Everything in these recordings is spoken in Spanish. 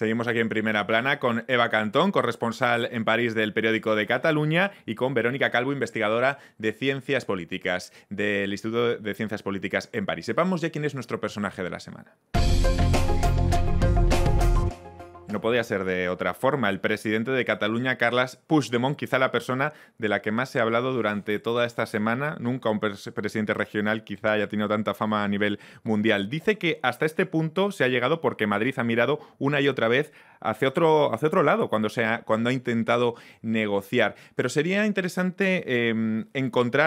Seguimos aquí en Primera Plana con Eva Cantón, corresponsal en París del Periódico de Cataluña, y con Verónica Calvo, investigadora de Ciencias Políticas del Instituto de Ciencias Políticas en París. Sepamos ya quién es nuestro personaje de la semana. No podía ser de otra forma. El presidente de Cataluña, Carles Puigdemont, quizá la persona de la que más se ha hablado durante toda esta semana. Nunca un presidente regional quizá haya tenido tanta fama a nivel mundial. Dice que hasta este punto se ha llegado porque Madrid ha mirado una y otra vez hacia otro lado cuando ha intentado negociar. Pero sería interesante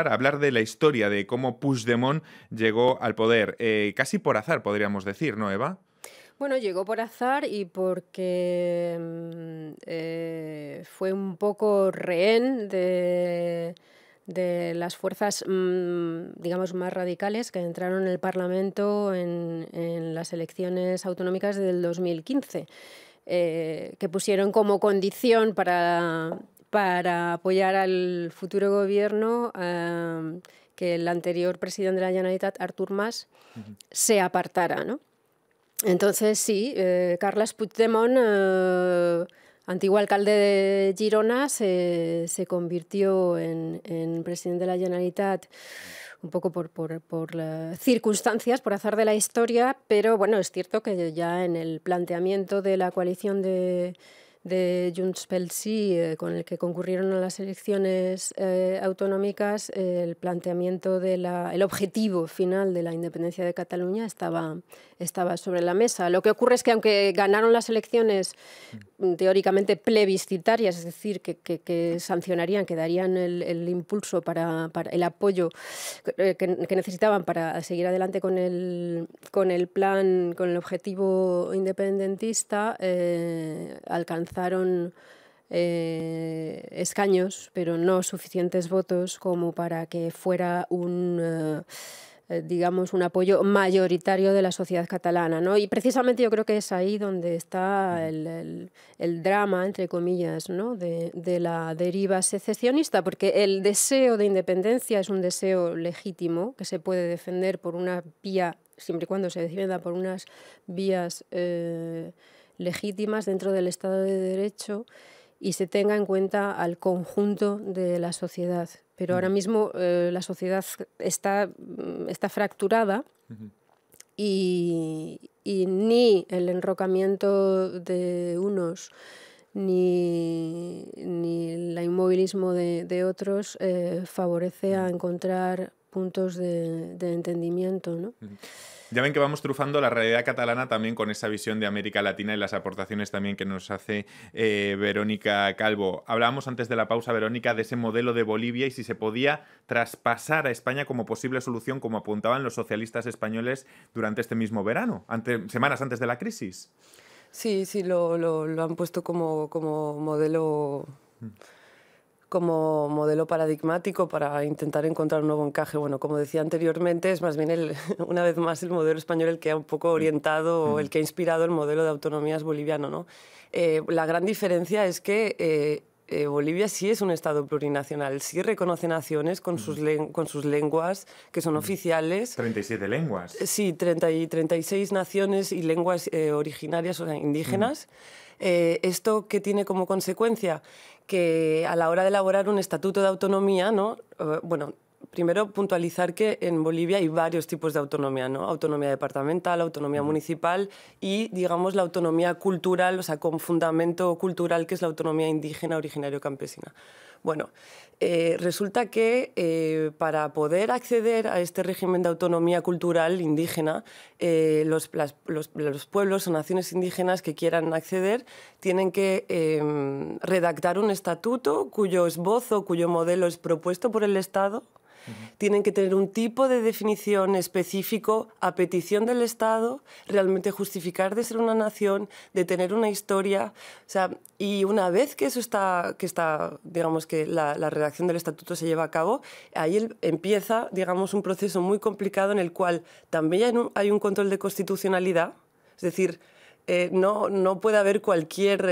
hablar de la historia de cómo Puigdemont llegó al poder. Casi por azar, podríamos decir, ¿no, Eva? Bueno, llegó por azar y porque fue un poco rehén de las fuerzas, digamos, más radicales que entraron en el Parlamento en las elecciones autonómicas del 2015, que pusieron como condición para apoyar al futuro gobierno que el anterior presidente de la Generalitat, Artur Mas, se apartara, ¿no? Entonces sí, Carles Puigdemont, antiguo alcalde de Girona, se convirtió en presidente de la Generalitat un poco por las circunstancias, por azar de la historia, pero bueno, es cierto que ya en el planteamiento de la coalición de Junts pel Sí, con el que concurrieron a las elecciones autonómicas, el planteamiento el objetivo final de la independencia de Cataluña estaba sobre la mesa. Lo que ocurre es que aunque ganaron las elecciones teóricamente plebiscitarias, es decir, que sancionarían, que darían el impulso para el apoyo que necesitaban para seguir adelante con el plan, con el objetivo independentista, alcanzaron escaños, pero no suficientes votos como para que fuera digamos, un apoyo mayoritario de la sociedad catalana, ¿no? Y precisamente yo creo que es ahí donde está el drama, entre comillas, ¿no? de la deriva secesionista, porque el deseo de independencia es un deseo legítimo que se puede defender por una vía, siempre y cuando se defienda por unas vías legítimas dentro del Estado de Derecho y se tenga en cuenta al conjunto de la sociedad. Pero ahora mismo la sociedad está fracturada y ni el enrocamiento de unos ni el inmovilismo de otros favorece a encontrar puntos de entendimiento, ¿no? Ya ven que vamos trufando la realidad catalana también con esa visión de América Latina y las aportaciones también que nos hace Verónica Calvo. Hablábamos antes de la pausa, Verónica, de ese modelo de Bolivia y si se podía traspasar a España como posible solución, como apuntaban los socialistas españoles durante este mismo verano, semanas antes de la crisis. Sí, lo han puesto como modelo... como modelo paradigmático para intentar encontrar un nuevo encaje. Bueno, como decía anteriormente, es más bien una vez más el modelo español el que ha un poco orientado, o el que ha inspirado el modelo de autonomías boliviano, ¿no? La gran diferencia es que Bolivia sí es un Estado plurinacional, sí reconoce naciones con sus lenguas que son oficiales. 37 lenguas. Sí, 36 naciones y lenguas originarias, o sea, indígenas. ¿Esto qué tiene como consecuencia? Que a la hora de elaborar un estatuto de autonomía, ¿no? Bueno, primero puntualizar que en Bolivia hay varios tipos de autonomía, ¿no? Autonomía departamental, autonomía municipal y, digamos, la autonomía cultural, o sea, con fundamento cultural, que es la autonomía indígena, originario, campesina. Bueno, resulta que para poder acceder a este régimen de autonomía cultural indígena, los pueblos o naciones indígenas que quieran acceder tienen que redactar un estatuto cuyo esbozo, cuyo modelo es propuesto por el Estado. Tienen que tener un tipo de definición específico a petición del Estado, realmente justificar de ser una nación, de tener una historia. O sea, y una vez que eso digamos que la redacción del estatuto se lleva a cabo, ahí empieza, digamos, un proceso muy complicado en el cual también hay un control de constitucionalidad, es decir, no puede haber cualquier...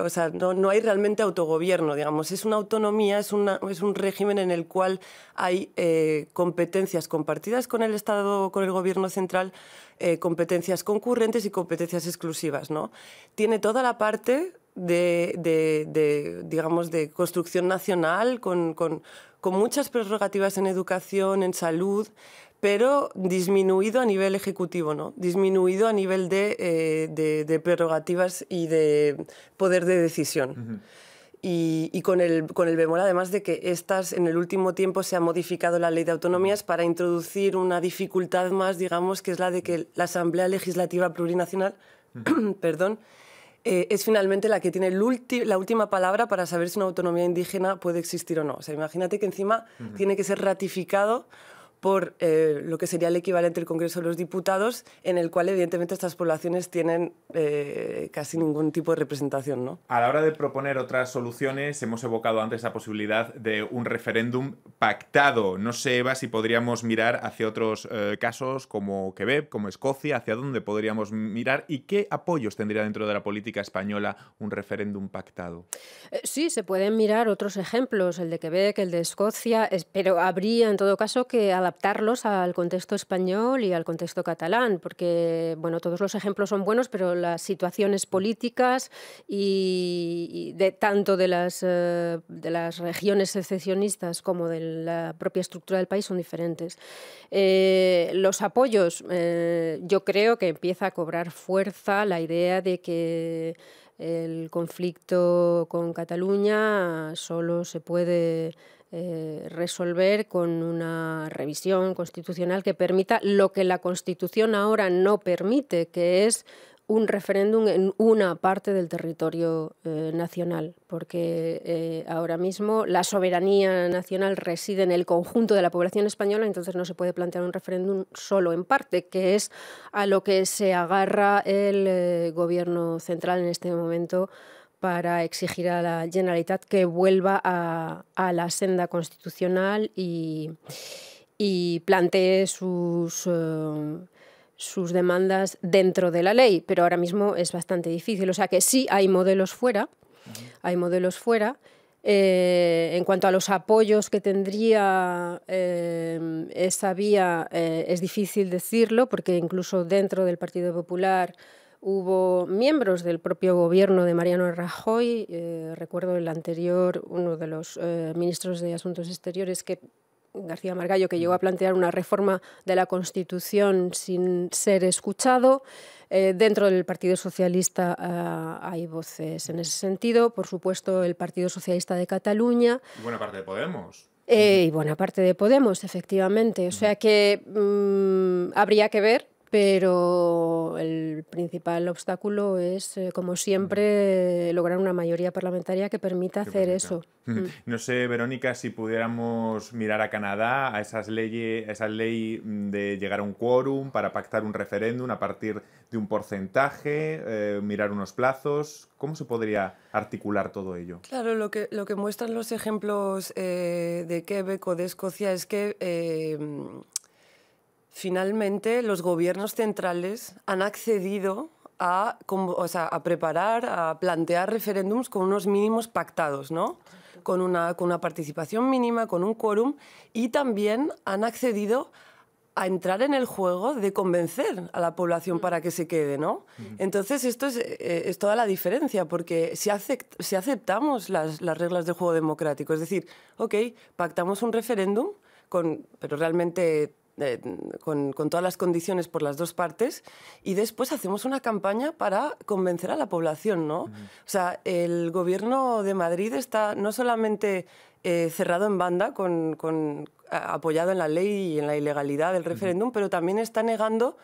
o sea, no hay realmente autogobierno, digamos. Es una autonomía, es un régimen en el cual hay competencias compartidas con el Estado, con el gobierno central, competencias concurrentes y competencias exclusivas, ¿no? Tiene toda la parte digamos, de construcción nacional, con muchas prerrogativas en educación, en salud, pero disminuido a nivel ejecutivo, ¿no? Disminuido a nivel de prerrogativas y de poder de decisión. Y con el bemol, además, de que en el último tiempo se ha modificado la ley de autonomías para introducir una dificultad más, digamos, que es la de que la Asamblea Legislativa Plurinacional, perdón, es finalmente la que tiene la última palabra para saber si una autonomía indígena puede existir o no. O sea, imagínate que encima tiene que ser ratificado por lo que sería el equivalente del Congreso de los Diputados, en el cual evidentemente estas poblaciones tienen casi ningún tipo de representación, ¿no? A la hora de proponer otras soluciones, hemos evocado antes la posibilidad de un referéndum pactado. No sé, Eva, si podríamos mirar hacia otros casos como Quebec, como Escocia, hacia dónde podríamos mirar y qué apoyos tendría dentro de la política española un referéndum pactado. Sí, se pueden mirar otros ejemplos, el de Quebec, el de Escocia, pero habría en todo caso que adaptarlos al contexto español y al contexto catalán, porque bueno, todos los ejemplos son buenos, pero las situaciones políticas y tanto de las regiones secesionistas como de la propia estructura del país son diferentes. Los apoyos, yo creo que empieza a cobrar fuerza la idea de que el conflicto con Cataluña solo se puede resolver con una revisión constitucional que permita lo que la Constitución ahora no permite, que es un referéndum en una parte del territorio nacional, porque ahora mismo la soberanía nacional reside en el conjunto de la población española, entonces no se puede plantear un referéndum solo en parte, que es a lo que se agarra el gobierno central en este momento para exigir a la Generalitat que vuelva a la senda constitucional y plantee sus demandas dentro de la ley, pero ahora mismo es bastante difícil. O sea que sí hay modelos fuera, hay modelos fuera. En cuanto a los apoyos que tendría esa vía, es difícil decirlo, porque incluso dentro del Partido Popular hubo miembros del propio gobierno de Mariano Rajoy, recuerdo el anterior, uno de los ministros de Asuntos Exteriores, García Margallo, que llegó a plantear una reforma de la Constitución sin ser escuchado. Dentro del Partido Socialista hay voces en ese sentido. Por supuesto, el Partido Socialista de Cataluña. Y buena parte de Podemos. Y buena parte de Podemos, efectivamente. O sea que habría que ver, pero el principal obstáculo es, como siempre, lograr una mayoría parlamentaria que permita hacer eso. No sé, Verónica, si pudiéramos mirar a Canadá, a esa ley de llegar a un quórum para pactar un referéndum a partir de un porcentaje, mirar unos plazos. ¿Cómo se podría articular todo ello? Claro, lo que muestran los ejemplos de Quebec o de Escocia es que finalmente los gobiernos centrales han accedido a preparar, a plantear referéndums con unos mínimos pactados, ¿no? Con una participación mínima, con un quórum, y también han accedido a entrar en el juego de convencer a la población para que se quede, ¿no? Entonces esto es toda la diferencia, porque si aceptamos las reglas del juego democrático, es decir, ok, pactamos un referéndum, pero realmente con todas las condiciones por las dos partes, y después hacemos una campaña para convencer a la población, ¿no? O sea, el gobierno de Madrid está no solamente cerrado en banda, apoyado en la ley y en la ilegalidad del referéndum, pero también está negando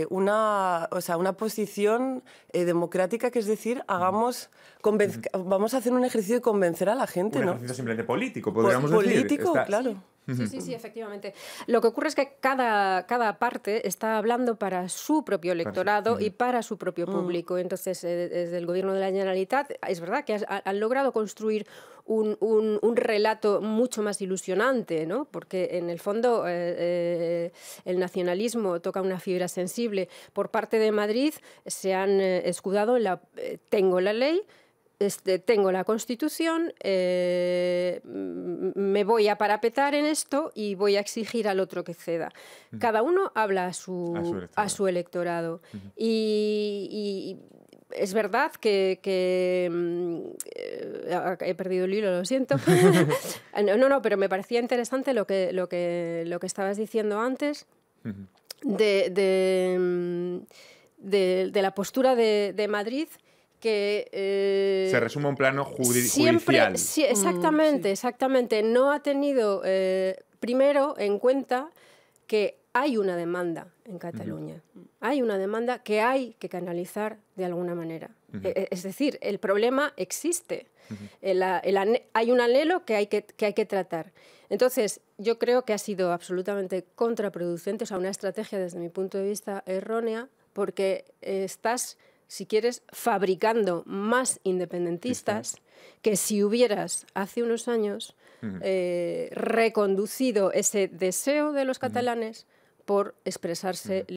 una posición democrática, que es decir, vamos a hacer un ejercicio de convencer a la gente, ¿no? Un ejercicio simplemente político, podríamos decir. Político, claro. Sí, efectivamente. Lo que ocurre es que cada parte está hablando para su propio electorado y para su propio público. Entonces, desde el gobierno de la Generalitat, es verdad que han logrado construir un relato mucho más ilusionante, ¿no? Porque en el fondo el nacionalismo toca una fibra sensible. Por parte de Madrid se han escudado en tengo la ley, tengo la Constitución, me voy a parapetar en esto y voy a exigir al otro que ceda. Cada uno habla a su electorado. Y es verdad que he perdido el hilo, lo siento. No, pero me parecía interesante lo que estabas diciendo antes de la postura de Madrid, que se resume un plano judicial. Sí, exactamente. No ha tenido primero en cuenta que hay una demanda en Cataluña. Hay una demanda que hay que canalizar de alguna manera. Es decir, el problema existe. Hay un anhelo que hay que tratar. Entonces, yo creo que ha sido absolutamente contraproducente, o sea, una estrategia desde mi punto de vista errónea, porque estás, si quieres, fabricando más independentistas que si hubieras hace unos años reconducido ese deseo de los catalanes por expresarse